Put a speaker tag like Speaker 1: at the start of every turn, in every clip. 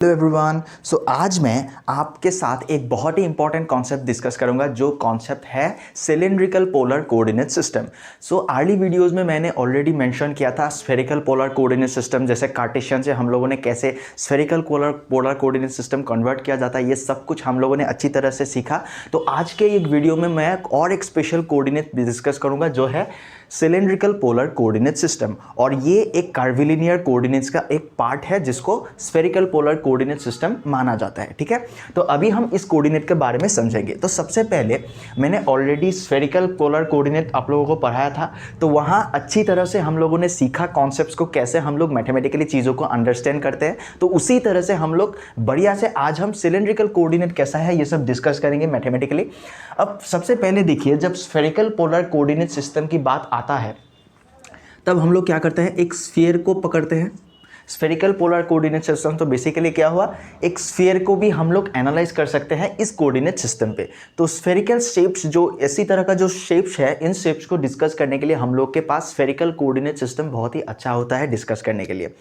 Speaker 1: Hello everyone. सो आज मैं आपके साथ एक बहुत ही इंपॉर्टेंट कॉन्सेप्ट डिस्कस करूंगा जो कॉन्सेप्ट है cylindrical polar coordinate system. So early videos में मैंने ऑलरेडी मेंशन किया था स्फेरिकल पोलर कोऑर्डिनेट सिस्टम, जैसे कार्टेशियन से हम लोगों ने कैसे spherical polar coordinate system convert किया जाता है, ये सब कुछ हम लोगों ने अच्छी तरह से सीखा। तो आज के एक वीडियो में मैं एक स्पेशल कोऑर्डिनेट डिस्कस करूंगा जो है सिलिंड्रिकल पोलर कोऑर्डिनेट सिस्टम, और ये एक कर्विलिनियर कोऑर्डिनेट्स का एक पार्ट है जिसको स्फेरिकल पोलर कोऑर्डिनेट सिस्टम माना जाता है। ठीक है, तो अभी हम इस कोऑर्डिनेट के बारे में समझेंगे। तो सबसे पहले मैंने ऑलरेडी स्फेरिकल पोलर कोऑर्डिनेट आप लोगों को पढ़ाया था, तो वहाँ अच्छी तरह से हम लोगों ने सीखा कॉन्सेप्ट्स को, कैसे हम लोग मैथमेटिकली चीज़ों को अंडरस्टैंड करते हैं। तो उसी तरह से हम लोग बढ़िया से आज हम सिलिंड्रिकल कोऑर्डिनेट कैसा है ये सब डिस्कस करेंगे मैथमेटिकली। अब सबसे पहले देखिए, जब स्फेरिकल पोलर कोऑर्डिनेट सिस्टम की बात आता है तब हम लोग क्या करते हैं, एक स्फीयर को पकड़ते हैं। स्फेरिकल पोलर कोऑर्डिनेट सिस्टम तो बेसिकली क्या हुआ, एक स्फीयर को भी हम लोग एनालाइज कर सकते हैं इस कोऑर्डिनेट सिस्टम पे। तो स्फेरिकल शेप्स, जो इसी तरह का जो शेप्स है, इन शेप्स को डिस्कस करने के लिए हम लोग के पास स्फेरिकल कोऑर्डिनेट सिस्टम बहुत ही अच्छा होता है डिस्कस करने के लिए।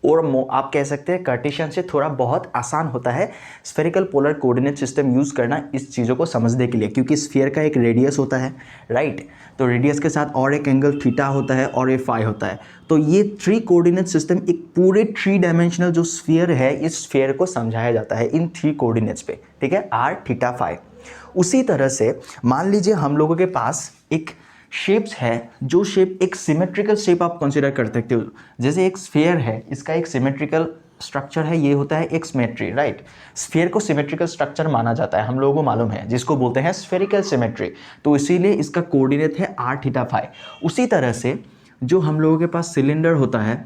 Speaker 1: और आप कह सकते हैं कार्टेशियन से थोड़ा बहुत आसान होता है spherical polar coordinate system use करना इस चीज़ों को समझने के लिए, क्योंकि स्फीयर का एक रेडियस होता है, राइट। तो रेडियस के साथ और एक एंगल थीटा होता है और ये फाई होता है। तो ये थ्री कोऑर्डिनेट सिस्टम, एक पूरे थ्री डायमेंशनल जो स्फीयर है, इस स्फीयर को समझाया जाता है इन थ्री कोऑर्डिनेट्स पे। ठीक है, आर थीटा फाई। उसी तरह से मान लीजिए हम लोगों के पास एक शेप्स है, जो शेप एक सिमेट्रिकल शेप आप कंसीडर कर सकते हो। जैसे एक स्फीयर है, इसका एक सिमेट्रिकल स्ट्रक्चर है, ये होता है एक सिमेट्री, राइट। स्फीयर को सिमेट्रिकल स्ट्रक्चर माना जाता है, हम लोगों को मालूम है, जिसको बोलते हैं स्फेरिकल सिमेट्री। तो इसीलिए इसका कोऑर्डिनेट है आर थीटा फाई। उसी तरह से जो हम लोगों के पास सिलेंडर होता है,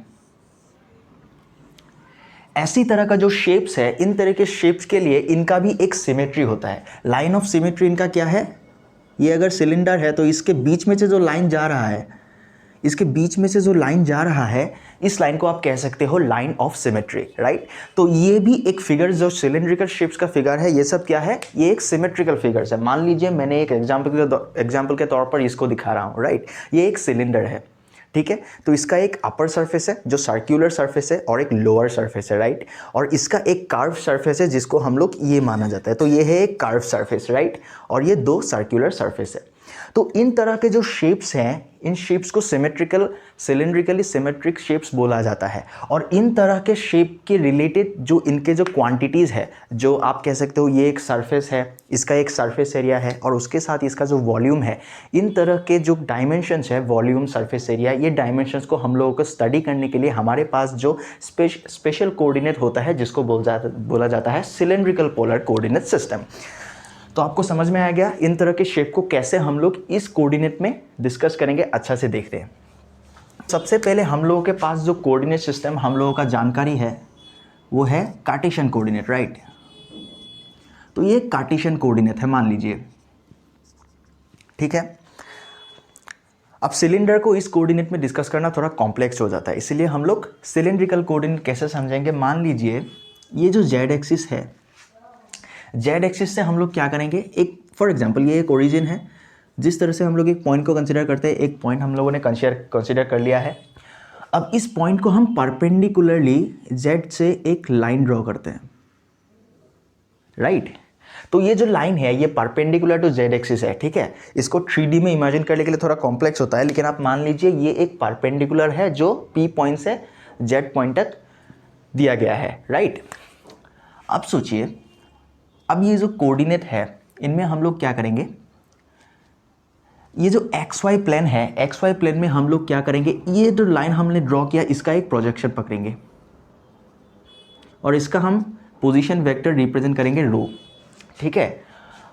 Speaker 1: ऐसी तरह का जो शेप्स है, इन तरह के शेप्स के लिए इनका भी एक सिमेट्री होता है। लाइन ऑफ सिमेट्री इनका क्या है, ये अगर सिलेंडर है तो इसके बीच में से जो लाइन जा रहा है, इसके बीच में से जो लाइन जा रहा है, इस लाइन को आप कह सकते हो लाइन ऑफ सिमेट्री, राइट। तो ये भी एक फिगर, जो सिलेंड्रिकल शेप्स का फिगर है, ये सब क्या है, ये एक सिमेट्रिकल फिगर्स है। मान लीजिए मैंने एक एग्जाम्पल के तौर पर इसको दिखा रहा हूँ, राइट। ये एक सिलेंडर है, ठीक है। तो इसका एक अपर सरफेस है जो सर्क्यूलर सरफेस है, और एक लोअर सरफेस है, राइट। और इसका एक कर्व सरफेस है जिसको हम लोग ये माना जाता है। तो ये है एक कर्व सरफेस, राइट। और ये दो सर्क्यूलर सरफेस है। तो इन तरह के जो शेप्स हैं, इन शेप्स को सिलेंड्रिकली सिमेट्रिक शेप्स बोला जाता है। और इन तरह के शेप के रिलेटेड जो इनके जो क्वांटिटीज़ है, जो आप कह सकते हो ये एक सरफेस है, इसका एक सरफेस एरिया है, और उसके साथ इसका जो वॉल्यूम है, इन तरह के जो डायमेंशंस है, वॉल्यूम, सरफेस एरिया, ये डायमेंशंस को हम लोगों को स्टडी करने के लिए हमारे पास जो स्पेशल कोऑर्डिनेट होता है, जिसको बोला जाता है सिलेंड्रिकल पोलर कोऑर्डिनेट सिस्टम। तो आपको समझ में आ गया इन तरह के शेप को कैसे हम लोग इस कोऑर्डिनेट में डिस्कस करेंगे, अच्छा से देखते हैं। सबसे पहले हम लोगों के पास जो कोऑर्डिनेट सिस्टम हम लोगों का जानकारी है वो है कार्टेशियन कोऑर्डिनेट, राइट। तो ये कार्टेशियन कोऑर्डिनेट है, मान लीजिए, ठीक है। अब सिलेंडर को इस कोऑर्डिनेट में डिस्कस करना थोड़ा कॉम्प्लेक्स हो जाता है, इसलिए हम लोग सिलेंड्रिकल कोऑर्डिनेट कैसे समझेंगे। मान लीजिए ये जो जेड एक्सिस है, जेड एक्सिस से हम लोग क्या करेंगे, एक फॉर एग्जांपल ये एक ओरिजिन है। जिस तरह से हम लोग एक पॉइंट को कंसीडर करते हैं, एक पॉइंट हम लोगों ने कंसीडर कर लिया है। अब इस पॉइंट को हम परपेंडिकुलरली जेड से एक लाइन ड्रॉ करते हैं, राइट। तो ये जो लाइन है ये परपेंडिकुलर टू जेड एक्सिस है, ठीक है। इसको 3D में इमेजिन करने के लिए थोड़ा कॉम्प्लेक्स होता है, लेकिन आप मान लीजिए ये एक परपेंडिकुलर है जो P पॉइंट से जेड पॉइंट तक दिया गया है, राइट। अब सोचिए, अब ये जो कोऑर्डिनेट है, इनमें हम लोग क्या करेंगे, ये जो XY प्लेन है, XY प्लेन में हम लोग क्या करेंगे, ये जो लाइन हमने ड्रॉ किया इसका एक प्रोजेक्शन पकड़ेंगे, और इसका हम पोजीशन वेक्टर रिप्रेजेंट करेंगे रो, ठीक है।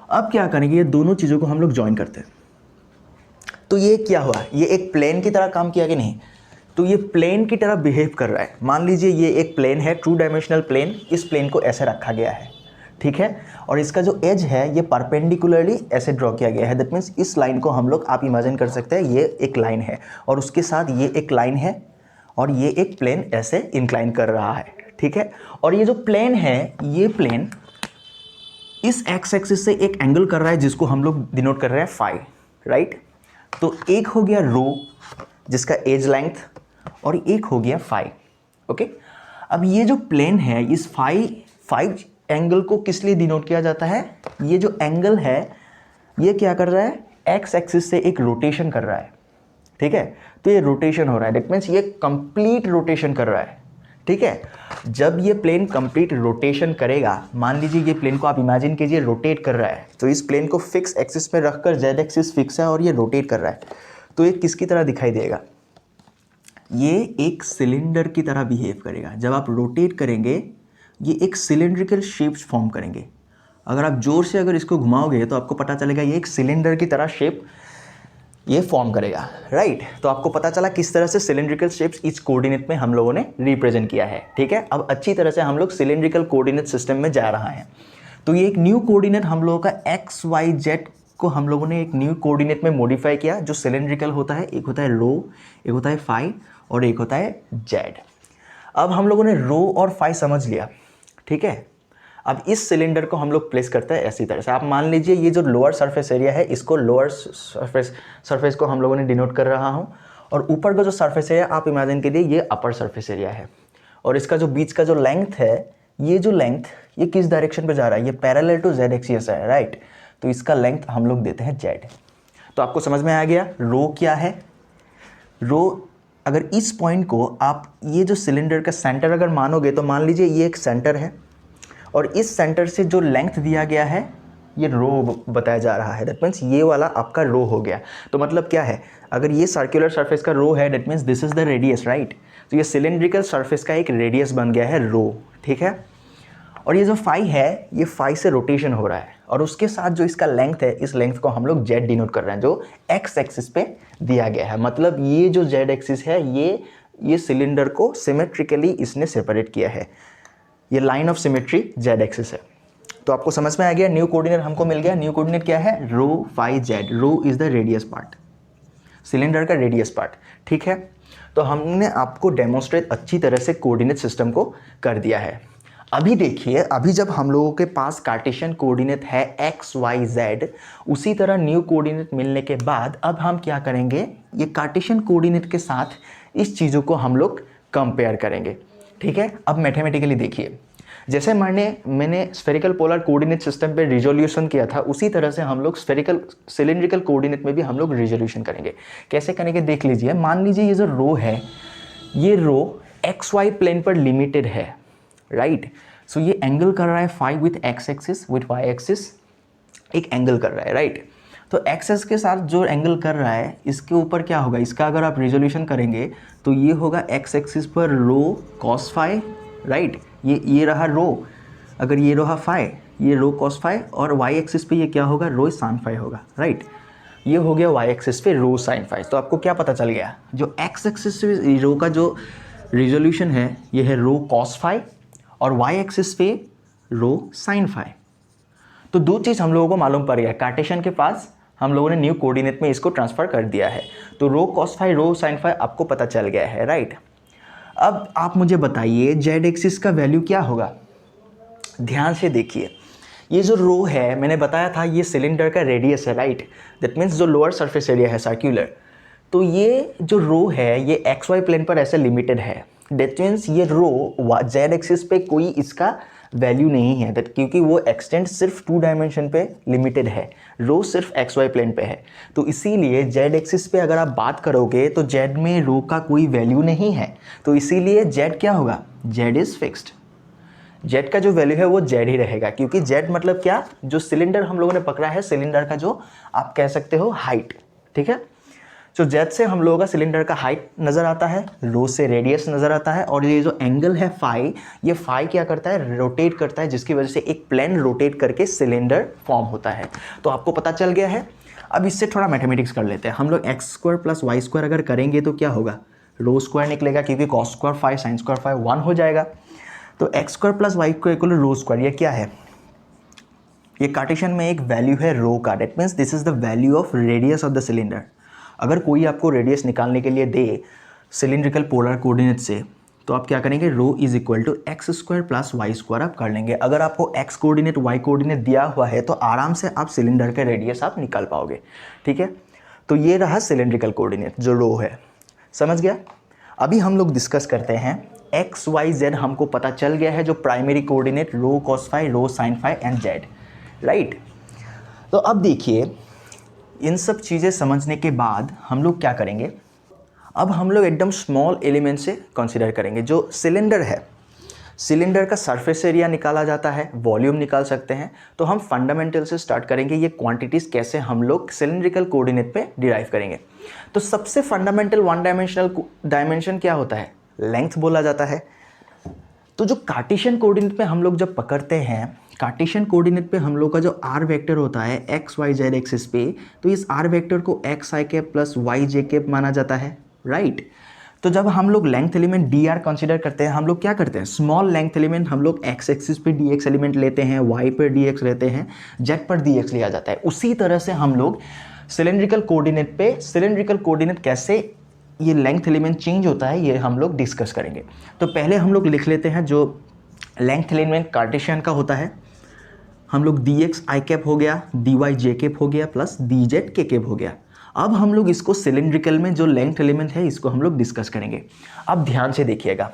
Speaker 1: अब क्या करेंगे, ये दोनों चीज़ों को हम लोग ज्वाइन करते हैं। तो ये क्या हुआ, ये एक प्लेन की तरह काम किया कि नहीं। तो ये प्लेन की तरह बिहेव कर रहा है। मान लीजिए ये एक प्लेन है, 2 डायमेंशनल प्लेन, इस प्लेन को ऐसे रखा गया है, ठीक है। और इसका जो एज है ये परपेंडिकुलरली ऐसे ड्रॉ किया गया है। दैट मीन्स इस लाइन को हम लोग, आप इमेजिन कर सकते हैं ये एक लाइन है, और उसके साथ ये एक लाइन है, और ये एक प्लेन ऐसे इंक्लाइन कर रहा है, ठीक है। और ये जो प्लेन है, ये प्लेन इस एक्स एक्सिस से एक एंगल कर रहा है, जिसको हम लोग डिनोट कर रहे हैं फाई, राइट। तो एक हो गया रो जिसका एज लेंथ, और एक हो गया फाई, ओके। अब ये जो प्लेन है, इस फाई 5 एंगल को किस लिए डिनोट किया जाता है? ये जो एंगल है ये क्या कर रहा है? एक्स एक्सिस से एक रोटेशन कर रहा है, ठीक है। तो ये रोटेशन हो रहा है, दैट मीन्स ये कंप्लीट रोटेशन कर रहा है, ठीक है। जब ये प्लेन कंप्लीट रोटेशन करेगा, मान लीजिए ये प्लेन को आप इमेजिन कीजिए रोटेट कर रहा है, तो इस प्लेन को फिक्स एक्सिस में रखकर जेड एक्सिस फिक्स है और ये रोटेट कर रहा है, तो ये किसकी तरह दिखाई देगा? ये एक सिलेंडर की तरह बिहेव करेगा। जब आप रोटेट करेंगे ये एक सिलेंड्रिकल शेप्स फॉर्म करेंगे। अगर आप जोर से अगर इसको घुमाओगे तो आपको पता चलेगा ये एक सिलेंडर की तरह शेप ये फॉर्म करेगा, राइट। तो आपको पता चला किस तरह से सिलेंड्रिकल शेप्स इस कोऑर्डिनेट में हम लोगों ने रिप्रेजेंट किया है, ठीक है। अब अच्छी तरह से हम लोग सिलेंड्रिकल कोऑर्डिनेट सिस्टम में जा रहा है। तो ये एक न्यू कोऑर्डिनेट हम लोगों का एक्स वाई जेड को हम लोगों ने एक न्यू कोऑर्डिनेट में मॉडिफाई किया, जो सिलेंड्रिकल होता है। एक होता है रो, एक होता है फाई और एक होता है जेड। अब हम लोगों ने रो और फाई समझ लिया, ठीक है। अब इस सिलेंडर को हम लोग प्लेस करते हैं ऐसी तरह से। आप मान लीजिए ये जो लोअर सरफेस एरिया है इसको लोअर सरफेस को हम लोगों ने डिनोट कर रहा हूँ, और ऊपर का जो सरफेस एरिया आप इमेजिन कीजिए ये अपर सरफेस एरिया है, और इसका जो बीच का जो लेंथ है, ये जो लेंथ ये किस डायरेक्शन पे जा रहा है? ये पैरेलल टू जेड एक्सिस है, राइट। तो इसका लेंथ हम लोग देते हैं जेड। तो आपको समझ में आ गया रो क्या है। रो अगर इस पॉइंट को आप ये जो सिलेंडर का सेंटर अगर मानोगे, तो मान लीजिए ये एक सेंटर है और इस सेंटर से जो लेंथ दिया गया है ये रो बताया जा रहा है, दैट मीन्स ये वाला आपका रो हो गया। तो मतलब क्या है, अगर ये सर्कुलर सरफेस का रो है that means this is the radius, right. तो ये सिलेंड्रिकल सरफेस का एक रेडियस बन गया है रो, ठीक है। और ये जो फाई है ये फाई से रोटेशन हो रहा है, और उसके साथ जो इसका लेंथ है इस लेंथ को हम लोग जेड डिनोट कर रहे हैं, जो एक्स एक्सिस पे दिया गया है। मतलब ये जो जेड एक्सिस है ये सिलेंडर को सिमेट्रिकली इसने सेपरेट किया है। ये line of symmetry Z axis है। तो आपको समझ में आ गया, न्यू कोऑर्डिनेट हमको मिल गया। न्यू कोऑर्डिनेट क्या है? Rho phi z. Rho is the radius part, cylinder का रेडियस पार्ट, ठीक है। तो हमने आपको डेमोन्स्ट्रेट अच्छी तरह से कोऑर्डिनेट सिस्टम को कर दिया है। अभी देखिए, अभी जब हम लोगों के पास कार्टेशियन कोऑर्डिनेट है एक्स वाई जेड, उसी तरह न्यू कोऑर्डिनेट मिलने के बाद अब हम क्या करेंगे, ये कार्टेशियन कोऑर्डिनेट के साथ इस चीज़ों को हम लोग कंपेयर करेंगे, ठीक है। अब मैथमेटिकली देखिए, जैसे मैंने स्फेरिकल पोलर कोऑर्डिनेट सिस्टम पे रिजोल्यूशन किया था, उसी तरह से हम लोग स्फेरिकल सिलेंड्रिकल कोऑर्डिनेट में भी हम लोग रिजोल्यूशन करेंगे। कैसे करेंगे देख लीजिए। मान लीजिए ये जो रो है, ये रो एक्स वाई प्लेन पर लिमिटेड है, राइट। सो ये एंगल कर रहा है phi with x axis, with y axis एक एंगल कर रहा है, राइट। तो एक्सेस के साथ जो एंगल कर रहा है इसके ऊपर क्या होगा, इसका अगर आप रिजोल्यूशन करेंगे तो ये होगा एक्स एक्सिस पर रो कॉस फाई, राइट। ये रहा रो, अगर ये रहा फाई, ये रो कॉस फाई, और वाई एक्सिस पे ये क्या होगा, रो साइन फाई होगा, राइट। ये हो गया वाई एक्सिस पे रो साइन फाई। तो आपको क्या पता चल गया, जो एक्स एक्सिस पे रो का जो रिजोल्यूशन है ये है रो कॉस फाई, और वाई एक्सिस पे रो साइन फाई। तो दो चीज़ हम लोगों को मालूम पड़ गया, कार्टेशियन के पास हम लोगों ने न्यू कोऑर्डिनेट में इसको ट्रांसफ़र कर दिया है। तो rho cos phi rho sine phi आपको पता चल गया है, राइट। अब आप मुझे बताइए जेड एक्सिस का वैल्यू क्या होगा। ध्यान से देखिए, ये जो रो है मैंने बताया था ये सिलेंडर का रेडियस है, राइट। दैट मीन्स जो लोअर सरफेस एरिया है सर्क्यूलर, तो ये जो रो है ये एक्स वाई प्लेन पर ऐसे लिमिटेड है। दैट मीन्स ये रो जेड एक्सिस पे कोई इसका वैल्यू नहीं है, दैट क्योंकि वो एक्सटेंड सिर्फ 2 डायमेंशन पे लिमिटेड है, रो सिर्फ एक्स वाई प्लेन पे है। तो इसीलिए जेड एक्सिस पे अगर आप बात करोगे तो जेड में रो का कोई वैल्यू नहीं है, तो इसीलिए जेड क्या होगा, जेड इज़ फिक्स्ड। जेड का जो वैल्यू है वो जेड ही रहेगा, क्योंकि जेड मतलब क्या, जो सिलेंडर हम लोगों ने पकड़ा है, सिलेंडर का जो आप कह सकते हो हाइट, ठीक है। तो जेड से हम लोगों का सिलेंडर का हाइट नज़र आता है, रो से रेडियस नज़र आता है, और ये जो एंगल है फाई, ये फाई क्या करता है, रोटेट करता है, जिसकी वजह से एक प्लेन रोटेट करके सिलेंडर फॉर्म होता है। तो आपको पता चल गया है। अब इससे थोड़ा मैथमेटिक्स कर लेते हैं हम लोग। X square plus y square अगर करेंगे तो क्या होगा, रो स्क्वायर निकलेगा, क्योंकि cos square phi sine square phi 1 हो जाएगा। तो x square plus y square equal rho square, ये क्या है, ये कार्टेशियन में एक वैल्यू है रो का, that means this is the value of radius of the cylinder. अगर कोई आपको रेडियस निकालने के लिए दे सिलिंड्रिकल पोलर कोऑर्डिनेट से, तो आप क्या करेंगे, rho is equal to x square plus y square आप कर लेंगे। अगर आपको एक्स कोऑर्डिनेट वाई कोऑर्डिनेट दिया हुआ है तो आराम से आप सिलेंडर का रेडियस आप निकाल पाओगे, ठीक है। तो ये रहा सिलिंड्रिकल कोऑर्डिनेट जो रो है, समझ गया। अभी हम लोग डिस्कस करते हैं एक्स वाई जेड। हमको पता चल गया है जो primary coordinate rho cos phi, rho sine phi and z, right. तो अब देखिए, इन सब चीज़ें समझने के बाद हम लोग क्या करेंगे, अब हम लोग एकदम स्मॉल एलिमेंट से कंसीडर करेंगे। जो सिलेंडर है, सिलेंडर का सरफेस एरिया निकाला जाता है, वॉल्यूम निकाल सकते हैं। तो हम फंडामेंटल से स्टार्ट करेंगे, ये क्वांटिटीज़ कैसे हम लोग सिलेंड्रिकल कोऑर्डिनेट पे डिराइव करेंगे। तो सबसे फंडामेंटल वन डायमेंशनल डायमेंशन क्या होता है, लेंथ बोला जाता है। तो जो कार्टेशियन कोऑर्डिनेट पे हम लोग जब पकड़ते हैं, कार्टेशियन कोऑर्डिनेट पे हम लोग का जो आर वेक्टर होता है एक्स वाई जेड एक्सिस पे, तो इस आर वेक्टर को एक्स आई कैप प्लस वाई जे कैप माना जाता है, राइट। तो जब हम लोग length element D R consider करते हैं, हम लोग क्या करते हैं, स्मॉल लेंथ एलिमेंट हम लोग एक्स एक्सिस पे डी एक्स एलिमेंट लेते हैं, वाई पर डी एक्स लेते हैं, जेड पर डी एक्स लिया जाता है। उसी तरह से हम लोग सिलेंड्रिकल कोऑर्डिनेट पे सिलेंड्रिकल कोऑर्डिनेट कैसे ये लेंथ एलिमेंट चेंज होता है, ये हम लोग डिस्कस करेंगे। तो पहले हम लोग लिख लेते हैं जो लेंथ एलिमेंट कार्टेशियन का होता है, हम लोग डी एक्स आई कैप हो गया, डी वाई जे कैप हो गया, प्लस डी जेड के कैप हो गया। अब हम लोग इसको सिलेंड्रिकल में जो लेंथ एलिमेंट है इसको हम लोग डिस्कस करेंगे। अब ध्यान से देखिएगा,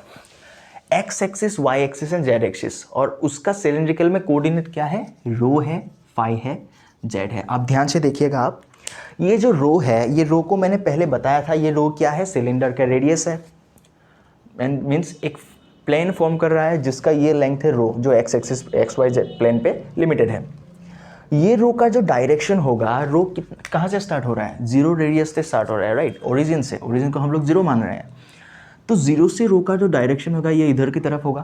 Speaker 1: x axis, y axis and z axis, और उसका सिलेंड्रिकल में कोऑर्डिनेट क्या है, रो है, फाई है, जेड है। अब ध्यान से देखिएगा आप, ये जो रो है, ये रो को मैंने पहले बताया था, ये रो क्या है, सिलेंडर का रेडियस है, मीन्स एक प्लेन फॉर्म कर रहा है जिसका ये लेंथ है रो, जो x axis x y z plane पे लिमिटेड है। ये रो का जो डायरेक्शन होगा, रो कहाँ से स्टार्ट हो रहा है, जीरो रेडियस से स्टार्ट हो रहा है, राइट, ओरिजिन से। ओरिजिन को हम लोग जीरो मान रहे हैं। तो जीरो से रो का जो डायरेक्शन होगा ये इधर की तरफ होगा।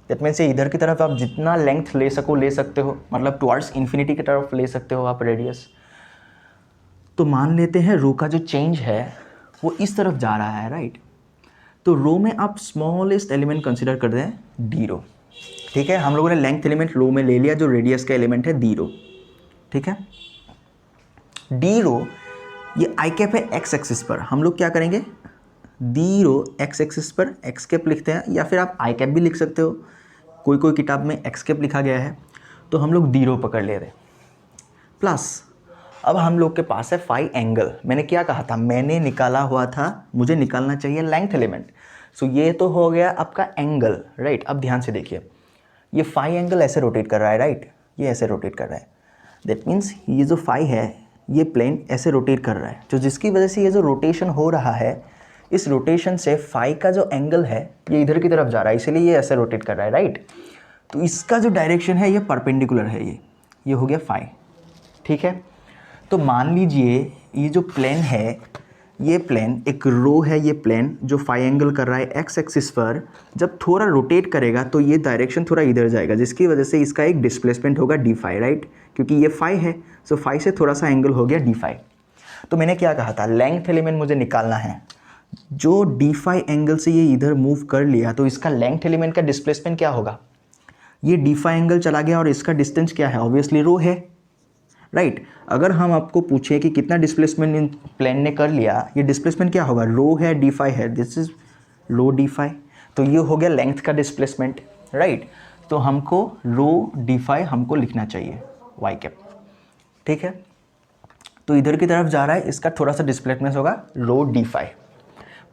Speaker 1: दैट मीन्स ये इधर की तरफ आप जितना लेंथ ले सको ले सकते हो, मतलब टुवर्ड्स इन्फिनिटी की तरफ ले सकते हो आप रेडियस। तो मान लेते हैं रो का जो चेंज है वो इस तरफ जा रहा है, राइट। तो रो में आप स्मॉलेस्ट एलिमेंट कंसिडर कर दें डी रो, ठीक है। हम लोगों ने लेंथ एलिमेंट रो में ले लिया, जो रेडियस का एलिमेंट है डी रो, ठीक है। डी रो ये आई कैप है एक्स एक्सिस पर, हम लोग क्या करेंगे, डी रो एक्स एक्सिस पर एक्स कैप लिखते हैं, या फिर आप आई कैप भी लिख सकते हो, कोई कोई किताब में एक्स कैप लिखा गया है। तो हम लोग डी रो पकड़ ले रहे, प्लस अब हम लोग के पास है फाई एंगल। मैंने क्या कहा था, मैंने निकाला हुआ था, मुझे निकालना चाहिए लेंथ एलिमेंट। सो ये तो हो गया आपका एंगल, राइट। अब ध्यान से देखिए, ये फाई एंगल ऐसे रोटेट कर रहा है, राइट, ये ऐसे रोटेट कर रहा है। दैट मीन्स ये जो फाई है ये प्लेन ऐसे रोटेट कर रहा है, तो जिसकी वजह से ये जो रोटेशन हो रहा है, इस रोटेशन से फाई का जो एंगल है ये इधर की तरफ जा रहा है, इसीलिए ये ऐसे रोटेट कर रहा है, राइट। तो इसका जो डायरेक्शन है ये परपेंडिकुलर है, ये हो गया फाई, ठीक है। तो मान लीजिए ये जो प्लेन है, ये प्लेन एक रो है, ये प्लेन जो फाई एंगल कर रहा है एक्स एक्सिस पर, जब थोड़ा रोटेट करेगा तो ये डायरेक्शन थोड़ा इधर जाएगा, जिसकी वजह से इसका एक डिस्प्लेसमेंट होगा डी फाई, राइट, क्योंकि ये फाई है। सो फाई से थोड़ा सा एंगल हो गया डी फाई। तो मैंने क्या कहा था, लेंथ एलिमेंट मुझे निकालना है, जो डी फाई एंगल से ये इधर मूव कर लिया तो इसका लेंथ एलिमेंट का डिस्प्लेसमेंट क्या होगा, ये डी फाई एंगल चला गया और इसका डिस्टेंस क्या है, ऑब्वियसली रो है, राइट। अगर हम आपको पूछे कि कितना डिस्प्लेसमेंट इन प्लेन ने कर लिया, ये डिस्प्लेसमेंट क्या होगा, रो है, डी फाई है, this is rho d phi, तो ये हो गया लेंथ का डिस्प्लेसमेंट, राइट। तो हमको रो डी फाई हमको लिखना चाहिए वाई कैप, ठीक है। तो इधर की तरफ जा रहा है, इसका थोड़ा सा डिस्प्लेसमेंट होगा रो डी फाई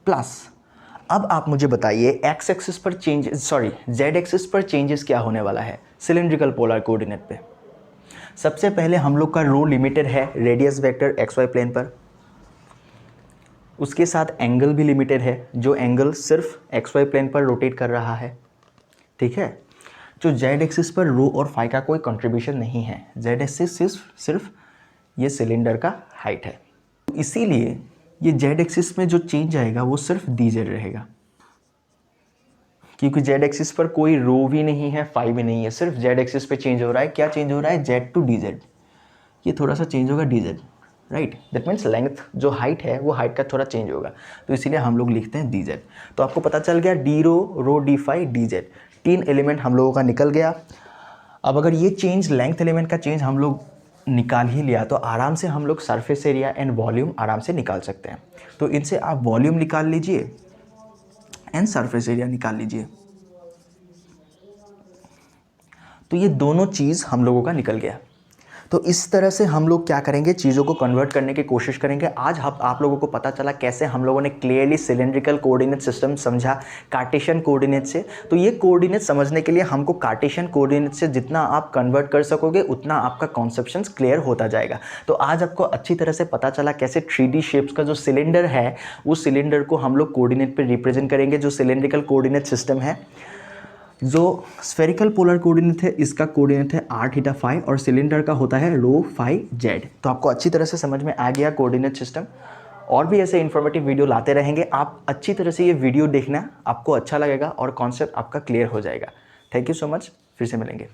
Speaker 1: प्लस। अब आप मुझे बताइए एक्स एक्सिस पर चेंज, सॉरी जेड एक्सिस पर चेंजेस क्या होने वाला है सिलेंड्रिकल पोलर कोऑर्डिनेट पे। सबसे पहले हम लोग का रो लिमिटेड है radius vector x y plane पर, उसके साथ एंगल भी लिमिटेड है, जो एंगल सिर्फ एक्स वाई प्लेन पर रोटेट कर रहा है, ठीक है। जो जेड एक्सिस पर रो और फाई का कोई कंट्रीब्यूशन नहीं है, जेड एक्सिस सिर्फ ये सिलेंडर का हाइट है, इसीलिए ये जेड एक्सिस में जो चेंज आएगा वो सिर्फ डी जेड रहेगा, क्योंकि जेड एक्सिस पर कोई रो भी नहीं है, फाई भी नहीं है, सिर्फ जेड एक्सिस पे चेंज हो रहा है। क्या चेंज हो रहा है, जेड टू डी जेड, ये थोड़ा सा चेंज होगा D Z, right. That means length जो हाइट है वो हाइट का थोड़ा चेंज होगा, तो इसीलिए हम लोग लिखते हैं डी जेड। तो आपको पता चल गया d rho d phi, d z, 3 element हम लोगों का निकल गया। अब अगर ये चेंज लेंथ एलिमेंट का चेंज हम लोग निकाल ही लिया तो आराम से हम लोग सरफेस एरिया एंड वॉल्यूम आराम से निकाल सकते हैं। तो इनसे आप वॉल्यूम निकाल लीजिए एंड सरफेस एरिया निकाल लीजिए। तो ये दोनों चीज़ हम लोगों का निकल गया। तो इस तरह से हम लोग क्या करेंगे, चीज़ों को कन्वर्ट करने की कोशिश करेंगे। आज आप लोगों को पता चला कैसे हम लोगों ने क्लियरली सिलेंड्रिकल कोऑर्डिनेट सिस्टम समझा कार्टेशियन कोऑर्डिनेट से। तो ये कोऑर्डिनेट समझने के लिए हमको कार्टेशियन कोऑर्डिनेट से जितना आप कन्वर्ट कर सकोगे उतना आपका कॉन्सेप्शंस क्लियर होता जाएगा। तो आज आपको अच्छी तरह से पता चला कैसे 3D शेप्स का जो सिलेंडर है उस सिलेंडर को हम लोग कोऑर्डिनेट पे रिप्रेजेंट करेंगे। जो सिलेंड्रिकल कोऑर्डिनेट सिस्टम है, जो स्फेरिकल पोलर कोऑर्डिनेट है, इसका कोऑर्डिनेट है r θ φ और सिलेंडर का होता है ρ φ z। तो आपको अच्छी तरह से समझ में आ गया कोऑर्डिनेट सिस्टम। और भी ऐसे इन्फॉर्मेटिव वीडियो लाते रहेंगे। आप अच्छी तरह से ये वीडियो देखना, आपको अच्छा लगेगा और कॉन्सेप्ट आपका क्लियर हो जाएगा। थैंक यू सो मच, फिर से मिलेंगे।